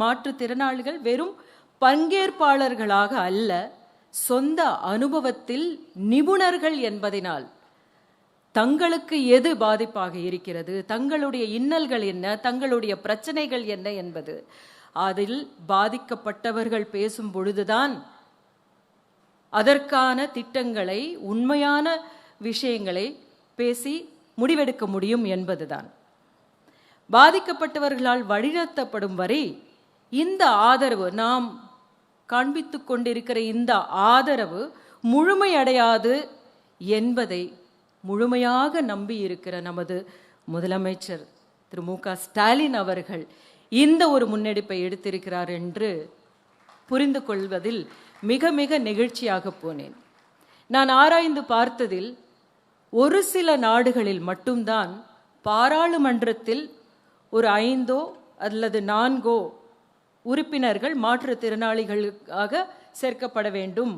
மாற்றுத்திறனாளிகள் வெறும் பங்கேற்பாளர்களாக அல்ல, சொந்த அனுபவத்தில் நிபுணர்கள் என்பதனால் தங்களுக்கு எது பாதிப்பாக இருக்கிறது, தங்களுடைய இன்னல்கள் என்ன, தங்களுடைய பிரச்சனைகள் என்ன என்பது அதில் பாதிக்கப்பட்டவர்கள் பேசும் பொழுதுதான் அதற்கான திட்டங்களை, உண்மையான விஷயங்களை பேசி முடிவெடுக்க முடியும் என்பதுதான். பாதிக்கப்பட்டவர்களால் வழிநடத்தப்படும் வரை இந்த ஆதரவு, நாம் காண்பித்து கொண்டிருக்கிற இந்த ஆதரவு முழுமையடையாது என்பதை முழுமையாக நம்பி இருக்கிற நமது முதலமைச்சர் திரு மு.க. ஸ்டாலின் அவர்கள் இந்த ஒரு முன்னெடுப்பை எடுத்திருக்கிறார் என்று புரிந்து கொள்வதில் மிக மிக நெகிழ்ச்சியாக போனேன். நான் ஆராய்ந்து பார்த்ததில் ஒரு சில நாடுகளில் மட்டும்தான் பாராளுமன்றத்தில் ஒரு 5 அல்லது 4 உறுப்பினர்கள் மாற்றுத்திறனாளிகளுக்காக சேர்க்கப்பட வேண்டும்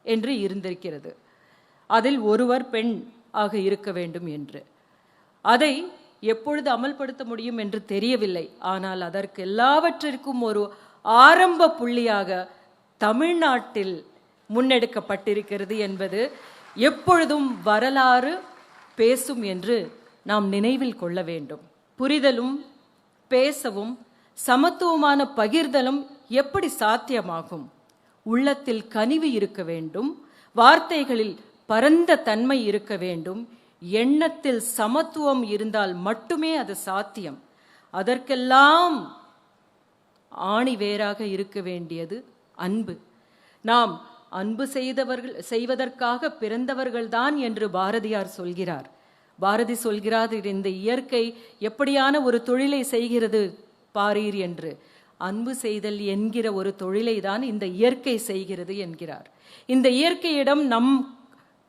என்று இருந்திருக்கிறது. அதில் ஒருவர் பெண் ஆக இருக்க வேண்டும் என்று. அதை எப்பொழுது அமல்படுத்த முடியும் என்று தெரியவில்லை. ஆனால் அதற்கு எல்லாவற்றிற்கும் ஒரு ஆரம்ப புள்ளியாக தமிழ்நாட்டில் முன்னெடுக்கப்பட்டிருக்கிறது என்பது எப்பொழுதும் வரலாறு பேசும் என்று நாம் நினைவில் கொள்ள வேண்டும். புரிதலும் பேசவும் சமத்துவமான பகிர்தலும் எப்படி சாத்தியமாகும்? உள்ளத்தில் கனிவு இருக்க வேண்டும், வார்த்தைகளில் பரந்த தன்மை இருக்க வேண்டும், எண்ணத்தில் சமத்துவம் இருந்தால் மட்டுமே அது சாத்தியம். அதற்கெல்லாம் ஆணி வேராக இருக்க வேண்டியது அன்பு. நாம் அன்பு செய்வதற்காக பிறந்தவர்கள்தான் என்று பாரதியார் சொல்கிறார். பாரதி சொல்கிறார், இந்த இயற்கை எப்படியான ஒரு தொழிலை செய்கிறது பாரீர் என்று. அன்பு செய்தல் என்கிற ஒரு தொழிலை தான் இந்த இயற்கை செய்கிறது என்கிறார். இந்த இயற்கையிடம்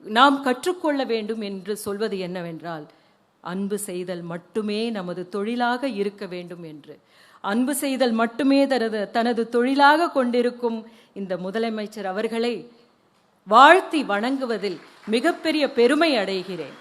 நாம் கற்றுக்கொள்ள வேண்டும் என்று சொல்வது என்னவென்றால், அன்பு செய்தல் மட்டுமே நமது தொழிலாக இருக்க வேண்டும் என்று. அன்பு செய்தல் மட்டுமே தனது தொழிலாக கொண்டிருக்கும் இந்த முதலமைச்சர் அவர்களை வாழ்த்தி வணங்குவதில் மிகப்பெரிய பெருமை அடைகிறேன்.